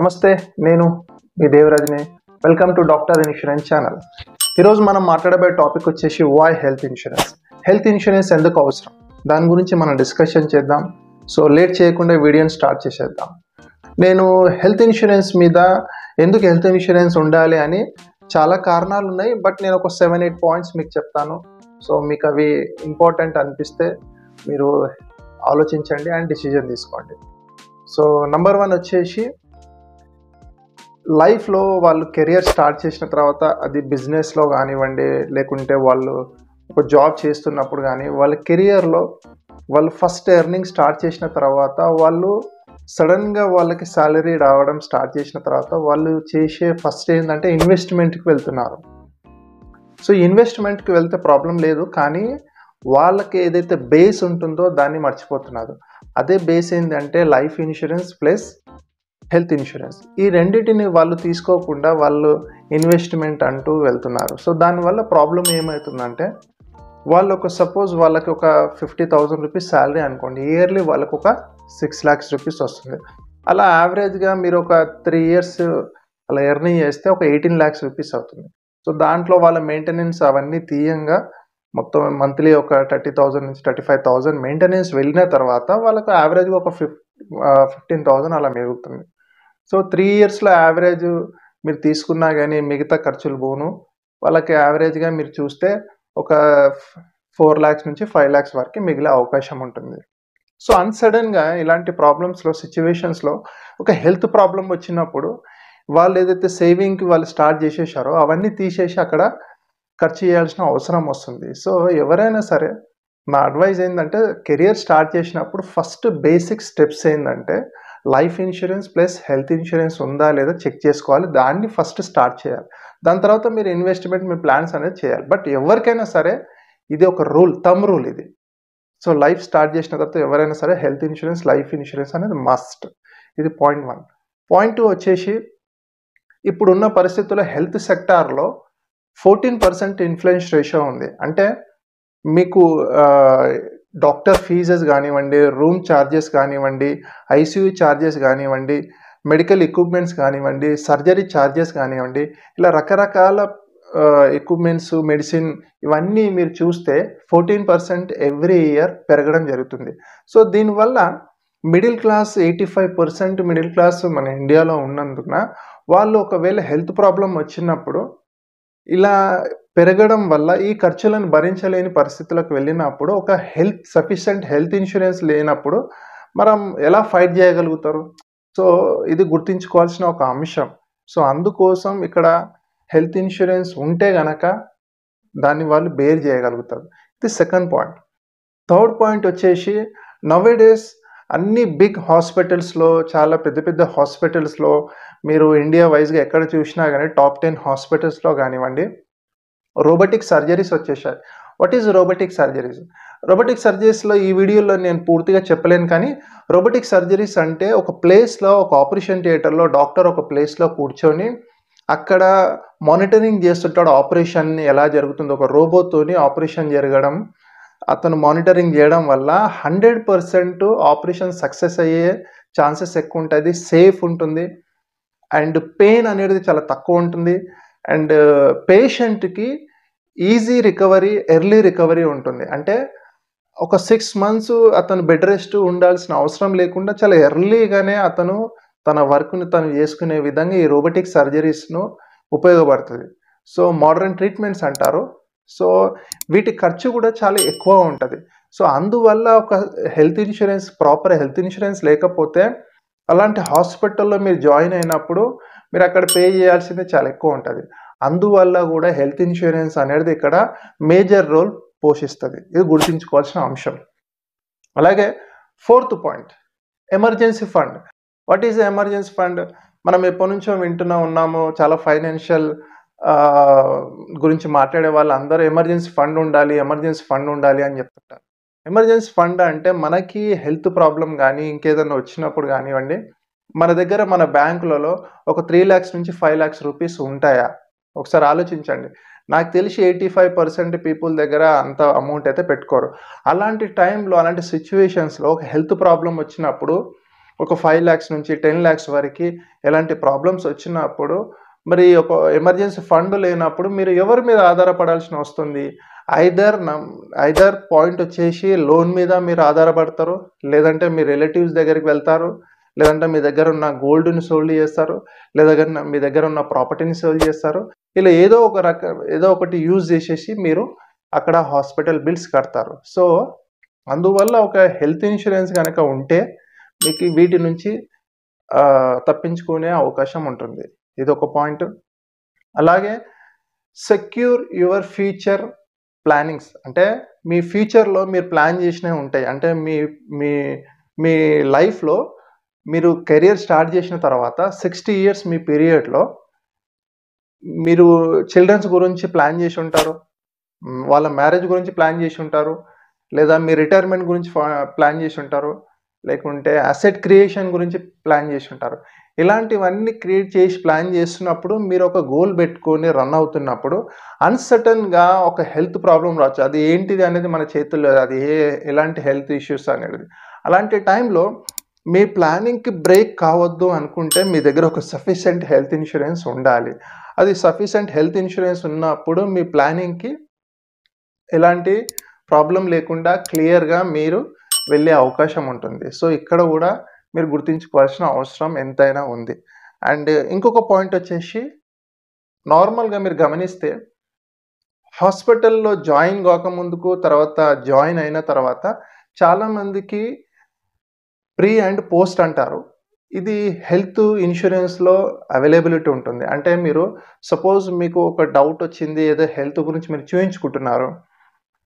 నమస్తే, నేను మీ దేవరాజ్ని. Welcome to doctor insurance channel. ఈరోజు మనం మాట్లాడబోయే టాపిక్ వచ్చేసి why health insurance. Health insurance ఎందుకు అవసరం, దాని గురించి మనం డిస్కషన్ చేద్దాం. సో లేట్ చేయకుండా వీడియోని స్టార్ట్ చేసేద్దాం. నేను హెల్త్ ఇన్సూరెన్స్ మీద ఎందుకు హెల్త్ ఇన్సూరెన్స్ ఉండాలి అని చాలా కారణాలు ఉన్నాయి, బట్ నేను ఒక 7-8 పాయింట్స్ మీకు చెప్తాను. సో మీకు అవి ఇంపార్టెంట్ అనిపిస్తే మీరు ఆలోచించండి అండ్ డిసిజన్ తీసుకోండి. సో నంబర్ 1 వచ్చేసి, లైఫ్లో వాళ్ళు కెరియర్ స్టార్ట్ చేసిన తర్వాత, అది బిజినెస్లో కానివ్వండి, లేకుంటే వాళ్ళు ఒక జాబ్ చేస్తున్నప్పుడు కానీ, వాళ్ళ కెరియర్లో వాళ్ళు ఫస్ట్ ఎర్నింగ్ స్టార్ట్ చేసిన తర్వాత, వాళ్ళు సడన్గా వాళ్ళకి శాలరీ రావడం స్టార్ట్ చేసిన తర్వాత, వాళ్ళు చేసే ఫస్ట్ ఏంటంటే ఇన్వెస్ట్మెంట్కి వెళ్తున్నారు. సో ఇన్వెస్ట్మెంట్కి వెళ్తే ప్రాబ్లం లేదు, కానీ వాళ్ళకి ఏదైతే బేస్ ఉంటుందో దాన్ని మర్చిపోతున్నారు. అదే బేస్ ఏంటంటే life insurance plus health insurance. ఈ రెండింటిని వాళ్ళు తీసుకోకుండా వాళ్ళు ఇన్వెస్ట్మెంట్ అంటూ వెళ్తున్నారు. సో దానివల్ల ప్రాబ్లం ఏమవుతుందంటే, వాళ్ళు సపోజ్ వాళ్ళకి ఒక 50,000 రూపీస్ శాలరీ అనుకోండి, ఇయర్లీ వాళ్ళకు ఒక 6 lakhs రూపీస్ వస్తుంది. అలా యావరేజ్గా మీరు ఒక 3 years అలా ఎర్నింగ్ చేస్తే ఒక 18 lakhs రూపీస్ అవుతుంది. సో దాంట్లో వాళ్ళ మెయింటెనెన్స్ అవన్నీ తీయంగా మొత్తం మంత్లీ ఒక 30,000 నుంచి 35,000 మెయింటెనెన్స్ వెళ్ళిన తర్వాత వాళ్ళకు యావరేజ్గా ఒక 15,000 అలా మిగులుతుంది. సో 3 yearsలో యావరేజ్ మీరు తీసుకున్నా కానీ మిగతా ఖర్చులు పోను, వాళ్ళకి యావరేజ్గా మీరు చూస్తే ఒక 4 lakhs నుంచి 5 lakhs వరకు మిగిలే అవకాశం ఉంటుంది. సో అన్సడన్గా ఇలాంటి ప్రాబ్లమ్స్లో, సిచ్యువేషన్స్లో ఒక హెల్త్ ప్రాబ్లం వచ్చినప్పుడు వాళ్ళు ఏదైతే సేవింగ్కి వాళ్ళు స్టార్ట్ చేసేసారో అవన్నీ తీసేసి అక్కడ ఖర్చు చేయాల్సిన అవసరం వస్తుంది. సో ఎవరైనా సరే నా అడ్వైజ్ ఏంటంటే, కెరియర్ స్టార్ట్ చేసినప్పుడు ఫస్ట్ బేసిక్ స్టెప్స్ ఏంటంటే life insurance plus health insurance ఉందా లేదా చెక్ చేసుకోవాలి. దాన్ని ఫస్ట్ స్టార్ట్ చేయాలి. దాని తర్వాత మీరు ఇన్వెస్ట్మెంట్, మీ ప్లాన్స్ అనేది చేయాలి. బట్ ఎవరికైనా సరే ఇది ఒక రూల్, థంబ్ రూల్ ఇది. సో లైఫ్ స్టార్ట్ చేసిన తర్వాత ఎవరైనా సరే హెల్త్ ఇన్సూరెన్స్, లైఫ్ ఇన్సూరెన్స్ అనేది మస్ట్. ఇది పాయింట్ 1. పాయింట్ 2 వచ్చేసి, ఇప్పుడున్న పరిస్థితుల్లో హెల్త్ సెక్టార్లో 14% ఇన్ఫ్లుయెన్స్ రేషియో ఉంది. అంటే మీకు డాక్టర్ ఫీజెస్ కానివ్వండి, రూమ్ ఛార్జెస్ కానివ్వండి, ఐసీయూ ఛార్జెస్ కానివ్వండి, మెడికల్ ఎక్విప్మెంట్స్ కానివ్వండి, సర్జరీ ఛార్జెస్ కానివ్వండి, ఇలా రకరకాల ఎక్విప్మెంట్స్, మెడిసిన్ ఇవన్నీ మీరు చూస్తే 14% ఎవ్రీ ఇయర్ పెరగడం జరుగుతుంది. సో దీనివల్ల మిడిల్ క్లాస్ 85% మిడిల్ క్లాస్ మన ఇండియాలో ఉన్నందున వాళ్ళు ఒకవేళ హెల్త్ ప్రాబ్లం వచ్చినప్పుడు ఇలా పెరగడం వల్ల ఈ ఖర్చులను భరించలేని పరిస్థితులకు వెళ్ళినప్పుడు, ఒక సఫిషియెంట్ హెల్త్ ఇన్సూరెన్స్ లేనప్పుడు మనం ఎలా ఫైట్ చేయగలుగుతారు? సో ఇది గుర్తుంచుకోవాల్సిన ఒక అంశం. సో అందుకోసం ఇక్కడ హెల్త్ ఇన్సూరెన్స్ ఉంటే గనక దాన్ని వాళ్ళు బేర్ చేయగలుగుతారు. ఇది సెకండ్ పాయింట్. థర్డ్ పాయింట్ వచ్చేసి, నవేడేస్ అన్ని బిగ్ హాస్పిటల్స్లో, చాలా పెద్ద పెద్ద హాస్పిటల్స్లో మీరు ఇండియా వైజ్గా ఎక్కడ చూసినా కానీ టాప్ 10 హాస్పిటల్స్లో కానివ్వండి, రోబోటిక్ సర్జరీస్ వచ్చేసాయి. What is robotic surgeries? Robotic సర్జరీస్లో ఈ వీడియోలో నేను పూర్తిగా చెప్పలేను, కానీ రోబోటిక్ సర్జరీస్ అంటే ఒక ప్లేస్లో, ఒక ఆపరేషన్ థియేటర్లో డాక్టర్ ఒక ప్లేస్లో కూర్చొని అక్కడ మానిటరింగ్ చేస్తుంటాడు. ఆపరేషన్ ఎలా జరుగుతుందో ఒక రోబోతోని ఆపరేషన్ జరగడం, అతను మానిటరింగ్ చేయడం వల్ల 100% ఆపరేషన్ సక్సెస్ అయ్యే ఛాన్సెస్ ఎక్కువ ఉంటుంది, సేఫ్ ఉంటుంది, అండ్ పెయిన్ అనేది చాలా తక్కువ ఉంటుంది, అండ్ పేషెంట్కి ఈజీ రికవరీ, ఎర్లీ రికవరీ ఉంటుంది. అంటే ఒక 6 months అతను బెడ్ రెస్ట్ ఉండాల్సిన అవసరం లేకుండా చాలా ఎర్లీగానే అతను తన వర్క్ను తను చేసుకునే విధంగా ఈ రోబోటిక్ సర్జరీస్ను ఉపయోగపడుతుంది. సో మోడర్న్ ట్రీట్మెంట్స్ అంటారు. సో వీటి ఖర్చు కూడా చాలా ఎక్కువ ఉంటుంది. సో అందువల్ల ఒక health insurance, proper health insurance లేకపోతే అలాంటి హాస్పిటల్లో మీరు జాయిన్ అయినప్పుడు మీరు అక్కడ పే చేయాల్సింది చాలా ఎక్కువ ఉంటుంది. అందువల్ల కూడా హెల్త్ ఇన్సూరెన్స్ అనేది ఇక్కడ మేజర్ రోల్ పోషిస్తుంది. ఇది గుర్తుంచుకోవాల్సిన అంశం. అలాగే 4th point, emergency fund. What is emergency fund? మనం ఎప్పటి నుంచో వింటూనే ఉన్నాము, చాలా ఫైనాన్షియల్ గురించి మాట్లాడే వాళ్ళు అందరూ ఎమర్జెన్సీ ఫండ్ ఉండాలి, ఎమర్జెన్సీ ఫండ్ ఉండాలి అని చెప్తుంటారు. ఎమర్జెన్సీ ఫండ్ అంటే మనకి హెల్త్ ప్రాబ్లం కానీ ఇంకేదైనా వచ్చినప్పుడు కానివ్వండి, మన దగ్గర మన బ్యాంకులలో ఒక 3 lakhs నుంచి 5 lakhs రూపీస్ ఉంటాయా? ఒకసారి ఆలోచించండి. నాకు తెలిసి 85% పీపుల్ దగ్గర అంత అమౌంట్ అయితే పెట్టుకోరు. అలాంటి టైంలో, అలాంటి సిచ్యువేషన్స్లో ఒక హెల్త్ ప్రాబ్లం వచ్చినప్పుడు ఒక 5 lakhs నుంచి 10 lakhs వరకు ఎలాంటి ప్రాబ్లమ్స్ వచ్చినప్పుడు మరి ఒక ఎమర్జెన్సీ ఫండ్ లేనప్పుడు మీరు ఎవరి మీద ఆధారపడాల్సిన వస్తుంది? ఐదర్ పాయింట్ వచ్చేసి లోన్ మీద మీరు ఆధారపడతారు, లేదంటే మీ రిలేటివ్స్ దగ్గరికి వెళ్తారు, లేదంటే మీ దగ్గర ఉన్న గోల్డ్‌ని సోల్డ్ చేస్తారు, లేదా మీ దగ్గర ఉన్న ప్రాపర్టీని సేల్ చేస్తారు. ఇలా ఏదో ఒకటి యూజ్ చేసేసి మీరు అక్కడ హాస్పిటల్ బిల్స్ కడతారు. సో అందువల్ల ఒక హెల్త్ ఇన్సూరెన్స్ గనక ఉంటే మీకు వీటి నుంచి తప్పించుకునే అవకాశం ఉంటుంది. ఇదొక పాయింట్. అలాగే సెక్యూర్ యువర్ ఫ్యూచర్ ప్లానింగ్స్, అంటే మీ ఫ్యూచర్‌లో మీరు ప్లాన్ చేసినవి ఉంటాయి. అంటే మీ మీ మీ లైఫ్‌లో మీరు కెరియర్ స్టార్ట్ చేసిన తర్వాత 60 ఇయర్స్ మీ పీరియడ్‌లో మీరు చిల్డ్రన్స్ గురించి ప్లాన్ చేసి ఉంటారు. వాళ్ళ మ్యారేజ్ గురించి ప్లాన్ చేసి ఉంటారు. లేదా మీ రిటైర్మెంట్ గురించి ప్లాన్ చేసి ఉంటారు. లేకుంటే అసెట్ క్రియేషన్ గురించి ప్లాన్ చేసి ఉంటారు. ఇలాంటివన్నీ క్రియేట్ చేసి ప్లాన్ చేస్తున్నప్పుడు మీరు ఒక గోల్ పెట్టుకొని రన్ అవుతున్నప్పుడు అన్‌సర్టెన్‌గా ఒక హెల్త్ ప్రాబ్లమ్ రావచ్చు. అది ఏంటిది అనేది మన చేతుల్లో లేదు. అది ఎలాంటి హెల్త్ ఇష్యూస్ అనేది. అలాంటి టైంలో మీ ప్లానింగ్‌కి బ్రేక్ కావద్దు అనుకుంటే మీ దగ్గర ఒక సఫిషియెంట్ హెల్త్ ఇన్సూరెన్స్ ఉండాలి. అది సఫిషియెంట్ హెల్త్ ఇన్సూరెన్స్ ఉన్నప్పుడు మీ ప్లానింగ్‌కి ఎలాంటి ప్రాబ్లమ్ లేకుండా క్లియర్‌గా మీరు వెళ్ళే అవకాశం ఉంటుంది. సో ఇక్కడ కూడా మీరు గుర్తుంచుకోవాల్సిన అవసరం ఎంతైనా ఉంది. అండ్ ఇంకొక పాయింట్ వచ్చేసి నార్మల్‌గా మీరు గమనిస్తే హాస్పిటల్‌లో జాయిన్ కాకముందుకు, తర్వాత జాయిన్ అయిన తర్వాత చాలామందికి ప్రీ అండ్ పోస్ట్ అంటారు. ఇది హెల్త్ ఇన్సూరెన్స్‌లో అవైలబిలిటీ ఉంటుంది. అంటే మీరు సపోజ్ మీకు ఒక డౌట్ వచ్చింది, ఏదో హెల్త్ గురించి మీరు చూయించుకుంటున్నారు.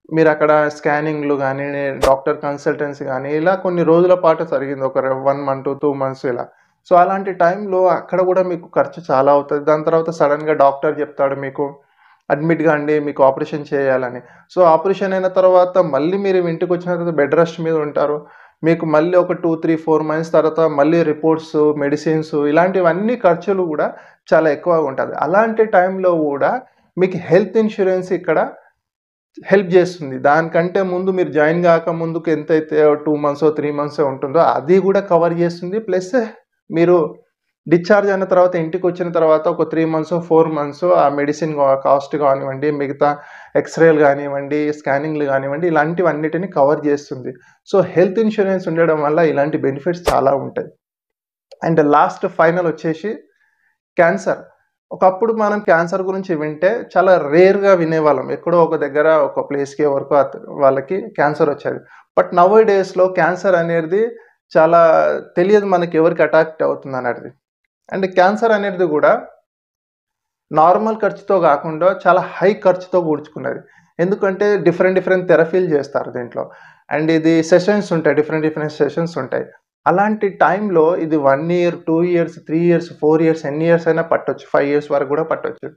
మీరు అక్కడ స్కానింగ్‌లు గానీ, డాక్టర్ కన్సల్టెన్సీ గానీ, ఇలా కొన్ని రోజుల పాటు జరిగింది. ఒక 1 మంత్, 2 మంత్స్ ఇలా. సో అలాంటి టైంలో అక్కడ కూడా మీకు ఖర్చు చాలా అవుతది. దాని తర్వాత సడెన్‌గా డాక్టర్ చెప్తాడు మీకు, అడ్మిట్ కాండి, మీకు ఆపరేషన్ చేయాలని. సో ఆపరేషన్ అయిన తర్వాత మళ్ళీ మీరు ఇంటికొచ్చిన తర్వాత బెడ్ రెస్ట్ మీద ఉంటారు. మీకు మళ్ళీ ఒక 2, 3, 4 మంత్స్ తర్వాత మళ్ళీ రిపోర్ట్స్, మెడిసిన్స్ ఇలాంటివన్నీ ఖర్చులు కూడా చాలా ఎక్కువగా ఉంటది. అలాంటి టైంలో కూడా మీకు హెల్త్ ఇన్సూరెన్స్ ఇక్కడ హెల్ప్ చేస్తుంది. దానికంటే ముందు మీరు జాయిన్ గాకముందుకు ఎంతైతే 2 మంత్సో, 3 మంత్సో ఉంటుందో అది కూడా కవర్ చేస్తుంది. ప్లస్ మీరు డిశ్చార్జ్ అయిన తర్వాత ఇంటికొచ్చిన తర్వాత ఒక 3 మంత్సో, 4 మంత్సో ఆ మెడిసిన్ కాస్ట్ కానివ్వండి, మిగతా ఎక్స్‌రేలు గానివ్వండి, స్కానింగ్‌లు గానివ్వండి, ఇలాంటివన్నిటిని కవర్ చేస్తుంది. సో హెల్త్ ఇన్సూరెన్స్ ఉండడం వల్ల ఇలాంటి బెనిఫిట్స్ చాలా ఉంటాయి. అండ్ లాస్ట్ ఫైనల్ వచ్చేసి క్యాన్సర్. ఒకప్పుడు మనం క్యాన్సర్ గురించి వింటే చాలా రేర్‌గా వినేవాళ్ళం. ఎక్కడో ఒక దగ్గర ఒక ప్లేస్‌కి ఎవరికో వాళ్ళకి క్యాన్సర్ వచ్చేది. బట్ నౌ ఏ డేస్‌లో క్యాన్సర్ అనేది చాలా తెలియదు మనకి ఎవరికి అటాక్ అవుతుందనేది. అండ్ క్యాన్సర్ అనేది కూడా నార్మల్ ఖర్చుతో కాకుండా చాలా హై ఖర్చుతో కూడుకున్నది. ఎందుకంటే డిఫరెంట్ థెరపీలు చేస్తారు దీంట్లో. అండ్ ఇది సెషన్స్ ఉంటాయి. డిఫరెంట్ సెషన్స్ ఉంటాయి. అలాంటి టైంలో ఇది 1 ఇయర్, 2 ఇయర్స్, 3 ఇయర్స్, 4 ఇయర్స్ ఎన్ని ఇయర్స్ అయినా పట్టొచ్చు. 5 ఇయర్స్ వరకు కూడా పట్టొచ్చు.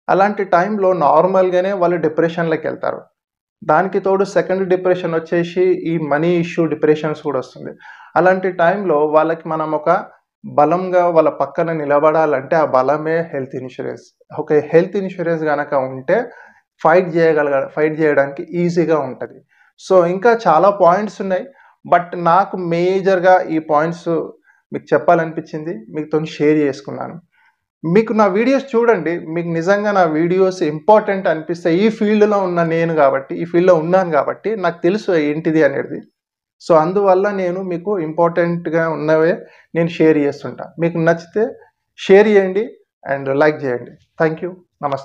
అలాంటి టైంలో నార్మల్‌గానే వాళ్ళు డిప్రెషన్‌లోకెళ్తారు. దానికి తోడు సెకండ్ డిప్రెషన్ వచ్చేసి ఈ మనీ ఇష్యూ డిప్రెషన్స్ కూడా వస్తుంది. అలాంటి టైంలో వాళ్ళకి మనం ఒక బలంగా వాళ్ళ పక్కన నిలబడాలంటే ఆ బలమే హెల్త్ ఇన్సూరెన్స్. ఒక హెల్త్ ఇన్సూరెన్స్ గనక ఉంటే ఫైట్ చేయడానికి ఈజీగా ఉంటది. సో ఇంకా చాలా పాయింట్స్ ఉన్నాయి. బట్ నాకు మేజర్‌గా ఈ పాయింట్స్ మీకు చెప్పాలనిపించింది. మీతోని షేర్ చేసుకున్నాను. మీకు నా వీడియోస్ చూడండి. మీకు నిజంగా నా వీడియోస్ ఇంపార్టెంట్ అనిపిస్తే ఈ ఫీల్డ్‌లో ఉన్న నేను కాబట్టి, ఈ ఫీల్డ్‌లో ఉన్నాను కాబట్టి నాకు తెలుసు ఏంటిది అనేది. సో అందువల్ల నేను మీకు ఇంపార్టెంట్‌గా ఉన్నవే నేను షేర్ చేస్తుంటా. మీకు నచ్చితే షేర్ చేయండి అండ్ లైక్ చేయండి. Thank you.